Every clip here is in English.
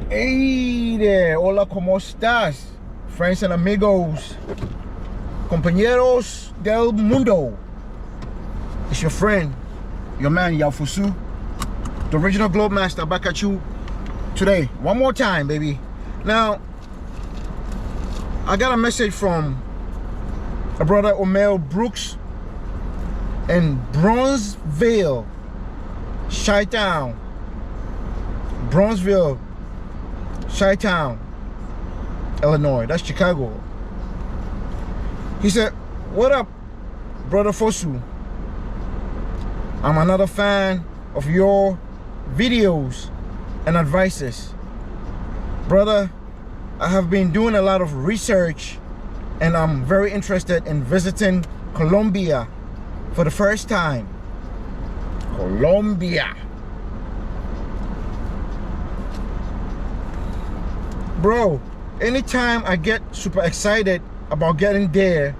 Hey there, hola, ¿cómo estás? Friends and amigos, compañeros del mundo. It's your friend, your man, Yafusu, the original Globe Master, back at you today. One more time, baby. Now, I got a message from a brother, Omel Brooks, in Bronzeville, Chi-Town. Bronzeville, Chi-Town, Illinois. That's Chicago. He said, "What up, brother Fosu? I'm another fan of your videos and advices. Brother, I have been doing a lot of research and I'm very interested in visiting Colombia for the first time." Colombia. Bro, anytime I get super excited about getting there,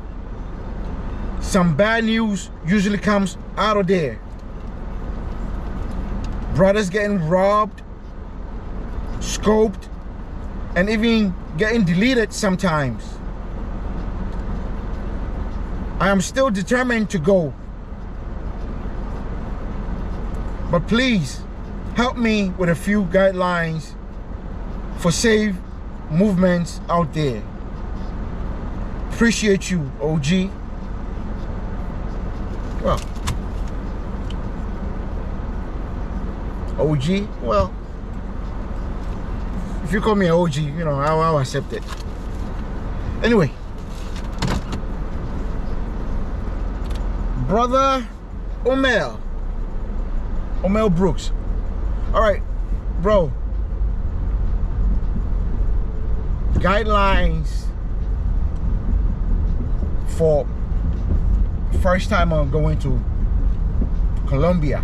some bad news usually comes out of there. Brothers getting robbed, scoped, and even getting deleted sometimes. I am still determined to go, but please help me with a few guidelines for safe movements out there. Appreciate you, OG. Well, OG, well, if you call me an OG, you know, I'll accept it. Anyway, brother Omel Brooks. All right, bro. Guidelines for first time I'm going to Colombia.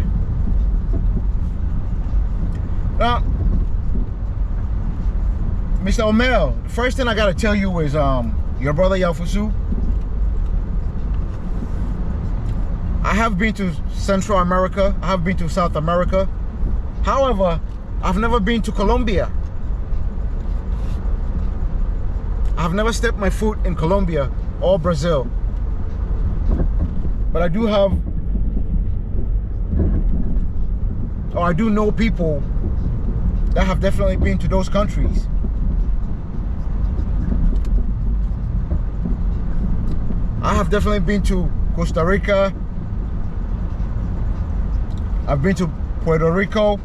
Now, Mr. Omel, the first thing I gotta tell you is your brother Yafusu. I have been to Central America, I have been to South America. However, I've never been to Colombia. I've never stepped my foot in Colombia or Brazil. But I do have, or I do know people that have definitely been to those countries. I have definitely been to Costa Rica. I've been to Puerto Rico.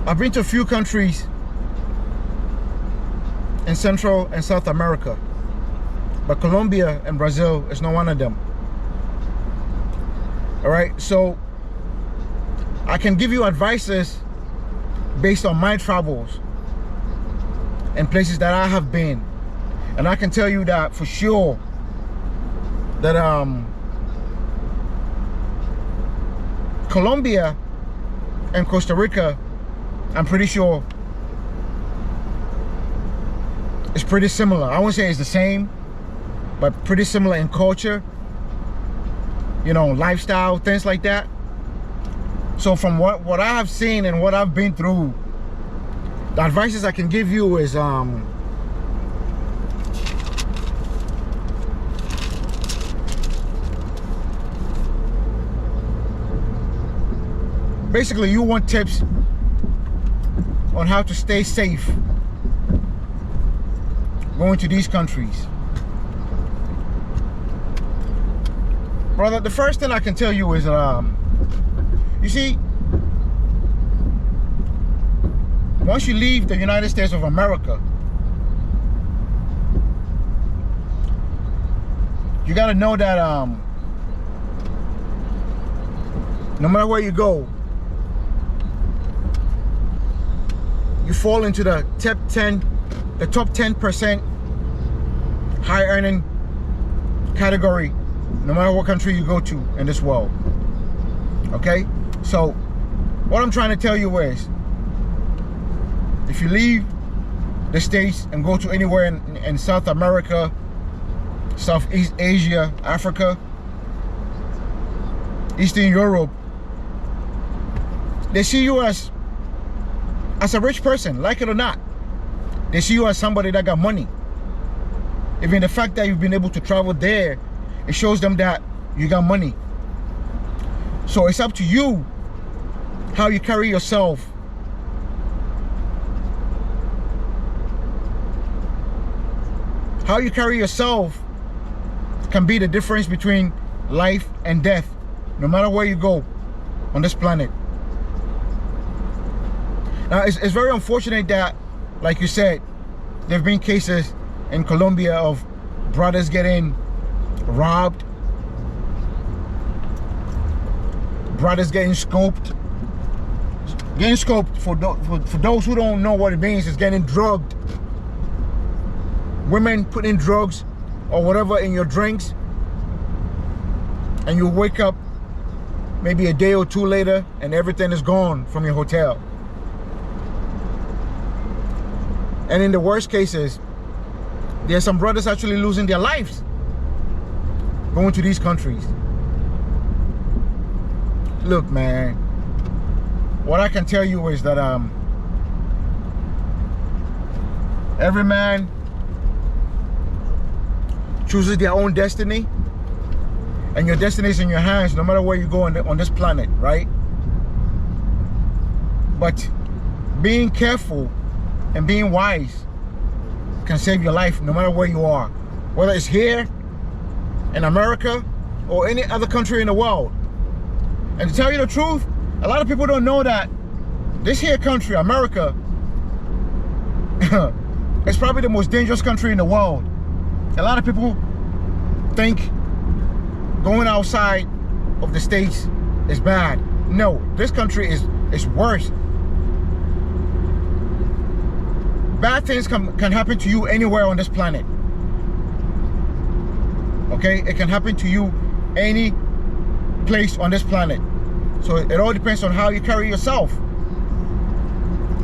I've been to a few countries in Central and South America, but Colombia and Brazil is not one of them. All right, so I can give you advices based on my travels and places that I have been, and I can tell you that for sure that Colombia and Costa Rica, I'm pretty sure it's pretty similar. I won't say it's the same, but pretty similar in culture, you know, lifestyle, things like that. So from what I have seen and what I've been through, the advices I can give you is basically you want tips on how to stay safe going to these countries. Brother, the first thing I can tell you is you see, once you leave the United States of America, you got to know that no matter where you go, you fall into the top 10% high earning category, no matter what country you go to in this world. Okay, so what I'm trying to tell you is, if you leave the States and go to anywhere in South America, Southeast Asia, Africa, Eastern Europe, they see you as a rich person, like it or not. They see you as somebody that got money. Even the fact that you've been able to travel there, it shows them that you got money. So it's up to you how you carry yourself. How you carry yourself can be the difference between life and death, no matter where you go on this planet. Now, it's very unfortunate that, like you said, there have been cases in Colombia of brothers getting robbed, brothers getting scoped. Getting scoped, for those who don't know what it means, is getting drugged. Women putting drugs or whatever in your drinks, and you wake up maybe a day or two later and everything is gone from your hotel. And in the worst cases, there's some brothers actually losing their lives going to these countries. Look, man, what I can tell you is that every man chooses their own destiny, and your destiny is in your hands no matter where you go on this planet, right? But being careful and being wise can save your life no matter where you are, whether it's here in America or any other country in the world. And to tell you the truth, a lot of people don't know that this here country, America, is probably the most dangerous country in the world. A lot of people think going outside of the States is bad. No, this country is worse. Bad things can happen to you anywhere on this planet. Okay, it can happen to you any place on this planet. So it all depends on how you carry yourself.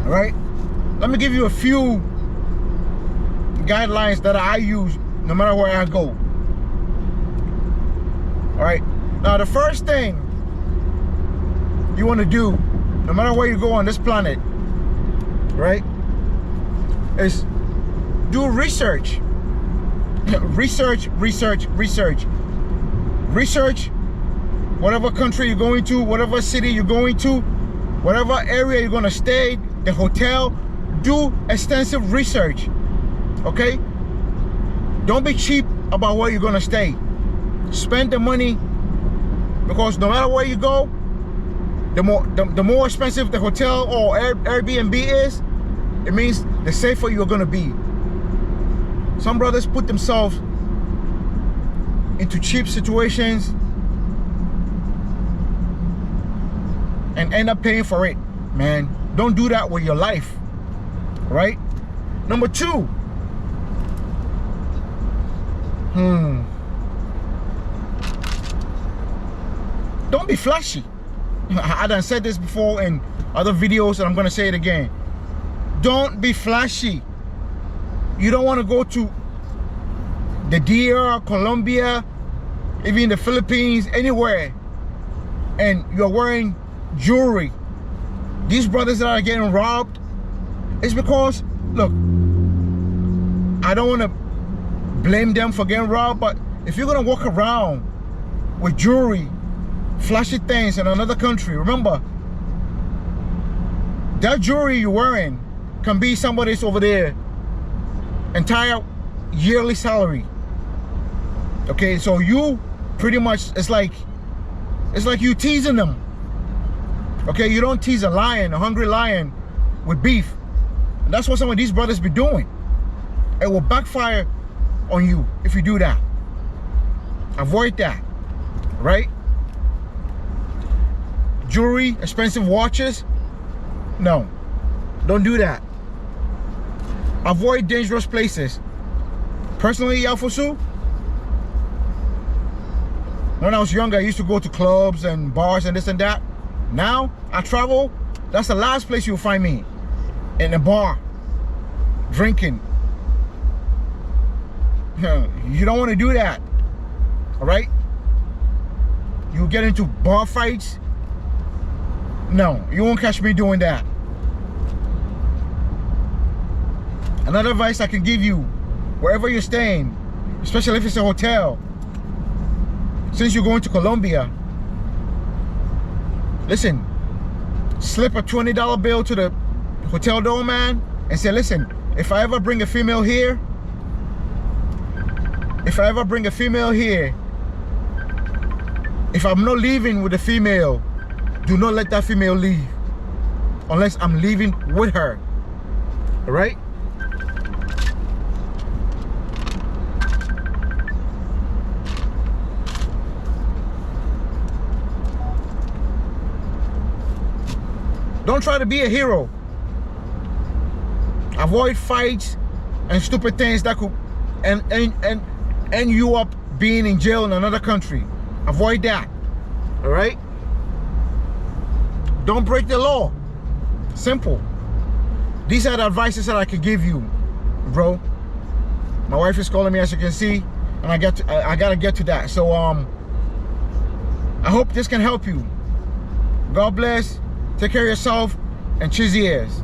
All right, let me give you a few guidelines that I use no matter where I go. All right, now the first thing you want to do, no matter where you go on this planet, right, is do research. Research whatever country you're going to, whatever city you're going to, whatever area you're going to stay, the hotel. Do extensive research. Okay, don't be cheap about where you're going to stay. Spend the money, because no matter where you go, the more expensive the hotel or Airbnb is, it means the safer you're going to be. Some brothers put themselves into cheap situations and end up paying for it, man. Don't do that with your life, right? Number two, don't be flashy. I done said this before in other videos, and I'm gonna say it again. Don't be flashy. You don't want to go to the DR, Colombia, even the Philippines, anywhere, and you're wearing jewelry. These brothers that are getting robbed, it's because, look, I don't want to blame them for getting robbed, but if you're gonna walk around with jewelry, flashy things in another country, remember, that jewelry you're wearing can be somebody's over there entire yearly salary. Okay, so you pretty much, it's like you teasing them. Okay, you don't tease a lion, a hungry lion, with beef. And that's what some of these brothers be doing. It will backfire on you if you do that. Avoid that, right? Jewelry, expensive watches, no, don't do that. Avoid dangerous places. Personally, Yafusu, when I was younger, I used to go to clubs and bars and this and that. Now, I travel, that's the last place you'll find me. In a bar, drinking. You don't want to do that, all right? you get into bar fights. No, you won't catch me doing that. Another advice I can give you, wherever you're staying, especially if it's a hotel, since you're going to Colombia, listen, slip a $20 bill to the hotel doorman and say, listen, if I ever bring a female here, if I'm not leaving with a female, do not let that female leave unless I'm leaving with her. All right? Don't try to be a hero. Avoid fights and stupid things that could end you up being in jail in another country. Avoid that. All right? Don't break the law. Simple. These are the advices that I could give you, bro. My wife is calling me, as you can see, and I gotta get to that. So I hope this can help you. God bless. Take care of yourself and cheese ears.